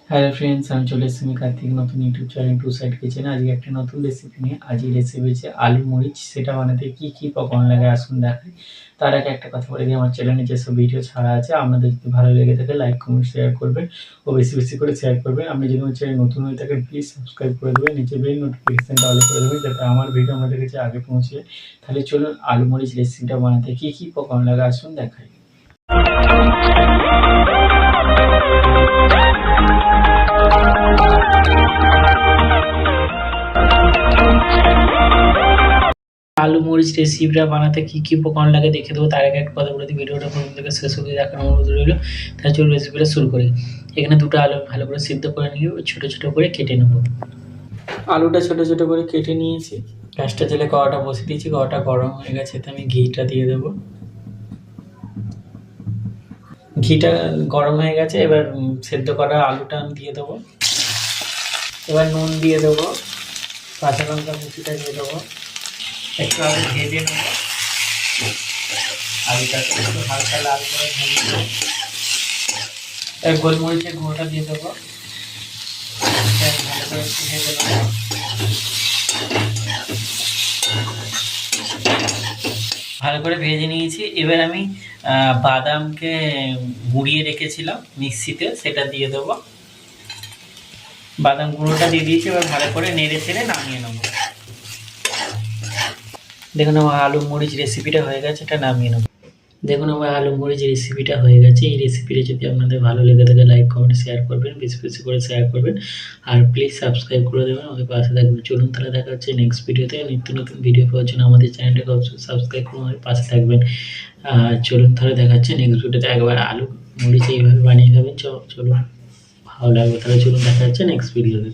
Hello friends, আমি চলে এসেছি কার্তিক নতুন ইউটিউব চ্যানেল টু সাইড কিচেনে। আজকে একটা নতুন রেসিপি নিয়ে। আজকে রেসিপি হচ্ছে আলু মরিচ। সেটা বানাতে কী কী উপকরণ লাগে আসুন দেখাই। তার আগে একটা কথা বলে দিই, আমার চ্যানেলে যেসব ভিডিও ছাড়া আছে আপনাদের যদি ভালো লেগে থাকে লাইক কমেন্ট শেয়ার করবেন ও বেশি বেশি করে শেয়ার করবেন। আপনি যদি আমার চ্যানেল নতুন হয়ে থাকেন প্লিজ সাবস্ক্রাইব করে দেবেন, নিচে বেল নোটিফিকেশানটা অল করে দেবেন যাতে আমার ভিডিও আমাদের কাছে আগে পৌঁছে যায়। তাহলে চলুন আলু মরিচ রেসিপিটা বানাতে কী কী উপকরণ লাগে আসুন দেখাই। আলু মরিচ রেসিপিটা বানাতে কী কী উপকরণ লাগে দেখে দেবো। তার আগে একটা কথা বলে দিই, ভিডিওটা প্রথম থেকে শেষ অবধি দেখার অনুরোধ রইল। তাহলে চলুন রেসিপিটা শুরু করি। এখানে দুটো আলু ভালো করে সিদ্ধ করে নিয়ে ছোটো ছোটো করে কেটে নেব। আলুটা ছোটো ছোটো করে কেটে নিয়েছি। গ্যাসটা জেলে কড়াটা বসিয়ে দিয়েছি, কড়াটা গরম হয়ে গেছে, এতে আমি ঘিটা দিয়ে দেবো। ঘিটা গরম হয়ে গেছে, এবার সেদ্ধ করা আলুটা আমি দিয়ে দেবো। এবার নুন দিয়ে দেবো, কাঁচা লঙ্কা কুচিটা দিয়ে দেবো, একটু আলু ভেজে নেবো। আলুটাকে একটু হালকা লাল করে ভেজে নেবো। গোলমরিচের গুঁড়োটা দিয়ে দেবো, ভালো করে একটু ভেজে নেবো। ভালো করে ভেজে নিয়েছি। এবার আমি বাদামকে গুঁড়িয়ে রেখেছিলাম মিক্সিতে, সেটা দিয়ে দেবো। বাদাম গুঁড়োটা দিয়ে দিয়েছি, এবার ভালো করে নেড়ে ছেড়ে নামিয়ে নেবো। দেখুন আমার আলু মরিচ রেসিপিটা হয়ে গেছে, এটা নামিয়ে নেবো। দেখুন আমার আলু মরিচ রেসিপিটা হয়ে গেছে। এই রেসিপিটা যদি আপনাদের ভালো লেগে থাকে লাইক কমেন্ট শেয়ার করবেন, বেশি বেশি করে শেয়ার করবেন, আর প্লিজ সাবস্ক্রাইব করে দেবেন, আমাদের পাশে থাকবেন। চলুন তাহলে দেখা হচ্ছে নেক্সট ভিডিওতে। নিত্য নতুন ভিডিও পাওয়ার জন্য আমাদের চ্যানেলটাকে অবশ্যই সাবস্ক্রাইব করে আমাদের পাশে থাকবেন। চলুন তাহলে দেখা হচ্ছে নেক্সট ভিডিওতে। একবার আলু মরিচ এইভাবে বানিয়ে খাবেন, চলুন ভালো লাগবে। তাহলে চলুন দেখা হচ্ছে নেক্সট ভিডিওতে।